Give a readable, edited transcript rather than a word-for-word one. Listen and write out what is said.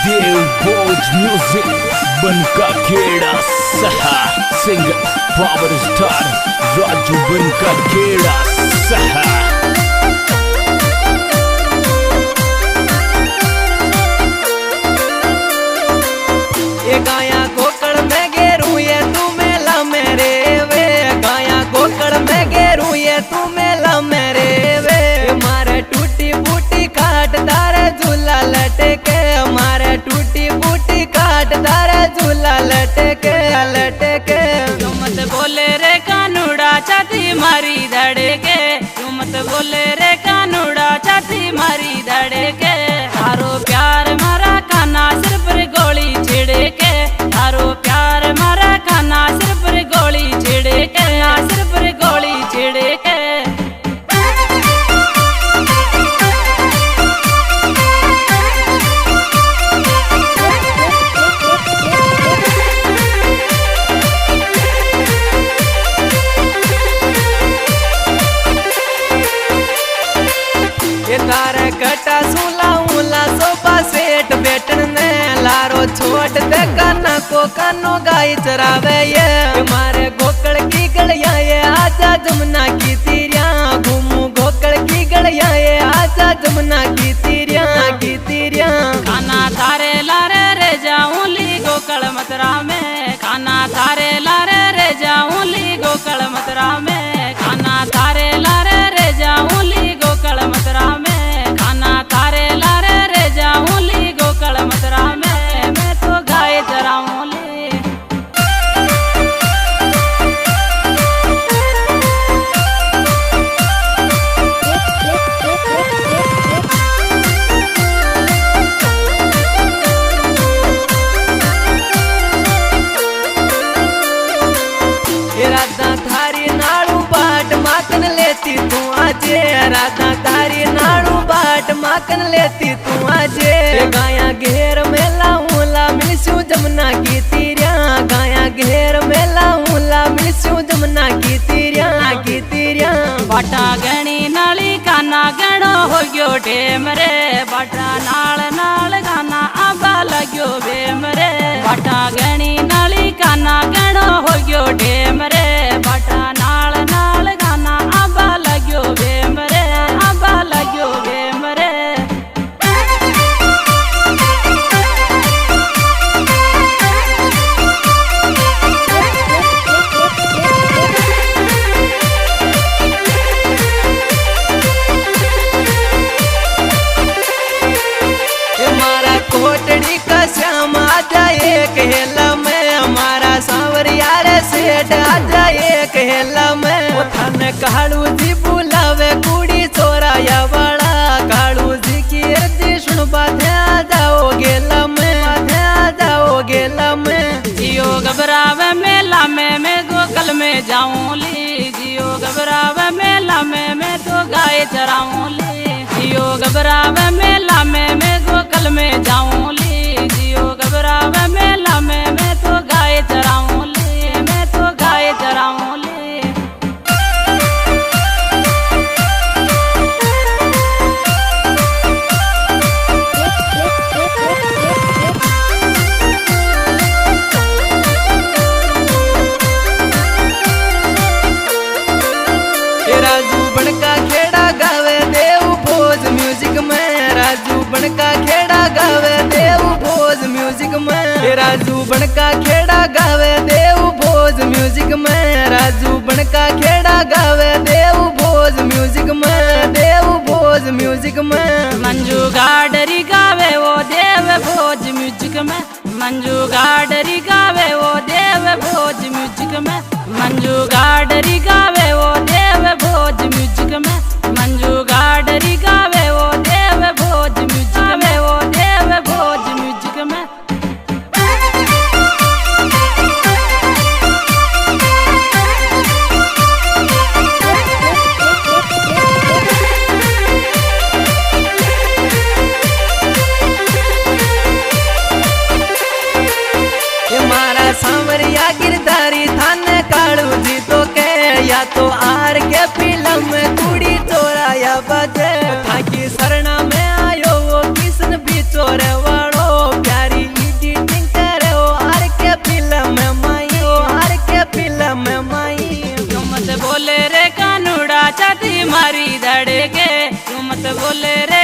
देव भोज music बनका Kheda सहा singer power star Raju बनका Kheda सहा। ये गाया गोकड़ में गेरू ये तू मेला मेरे वे, गाया गोकड़ में गेरू ये तू मेला मेरे वे। मारे टूटी बूटी काट तारे झूला लटके, मारे टूटी बूटी काट तारे झूला लटके लटके। तू मत बोले रे कानूड़ा छाती मारी धड़के, तू मत बोले रे कानूड़ा छाती मारी धड़के। थारो प्यार मारा खाना सिर पर गोली छिड़के, थारो प्यार मारा खाना सिर पर गोली छिड़के, सिर पर गोली छिड़के। तारे कटा सुला उला सोफा सेट बैठन ने लारो छोट दे काना को कानो गाय चरावे ये। मारे गोकड़ की गलियां ये आजा जमुना की तीरिया, घूमू गोकड़ की गलियां ये आजा जमुना की तीरिया की तीरिया। खाना थारे लारे रे जाऊं ली गोकड़ मतरा में, खाना थारे लारे रे जाऊं ली गोकड़ मतरा में, खाना थारे लारे रे जाऊं ली गोकड़ मतरा में, खाना थारे लारे रे जाऊं ली गोकड़ मतरा में। मैं तो गाय चराऊं ली। राधा थारी नाड़ू बाट माखन लेती तू आजे, राधा थारी नाड़ू बाट माखन लेती तू आजे। गाया घेर में लाऊला मिलसू जमुना की तीरिया, गाया घेर में लाऊला मिलसू जमुना की तीरिया की तीरिया। बाटा गणी नाली काना गणो हो गयो टेम रे, बाटा नाल नाल गाना आबा लग्यो बेम रे। बाटा गणी नाली काना गणो हो गयो टेम रे, बाटा नाल नाल गाना आबा लग्यो बेम रे, आबा लग्यो बेम रे। हमारा कोटड़ी का श्याम आजा एक हेला में, हमारा सांवरिया रे सेठ आजा एक हेला में। वो थान कालू जी बुलावे कुड़ी छोरा या बड़ा, कालू जी की अर्जी सुन बाध्या जाओ गेला में, बाध्या जाओ गेला में। जियो घबरावे मेला में मैं गोकल में जाऊं ली, जियो घबरावे मेला में मैं तो गाय चराऊं ली। जियो घबरावे मेला में मैं गोकल में जाऊं ली, जियो घबरावे मेला में मैं तो गाय चराऊं ली, मैं तो गाय चराऊं ली। राजू बनका खेड़ा गावे देव भोज म्यूजिक में, राजू बनका खेड़ा गावे देव भोज म्यूजिक में। राजू बनका खेड़ा गावे देव भोज म्यूजिक में, राजू बनका खेड़ा गावे देव भोज म्यूजिक में, देव भोज म्यूजिक में। मंजू गाडरी गावे वो देव भोज म्यूजिक में, मंजू गाडरी गावे वो देव भोज म्यूजिक में, मंजू गाडरी गावे वो देव भोज म्यूजिक में, मंजू गाडरी गावे वो देव भोज म्यूजिक में, वो देव भोज म्यूजिक में। हमारा सांवरिया गिरधारी थान कालू जी तो के, या तो आर के फिल्म में कुड़ी चोरा या बजे। थाकी शरणा में आयो वो किसन भी चोरे वालो प्यार बोले रे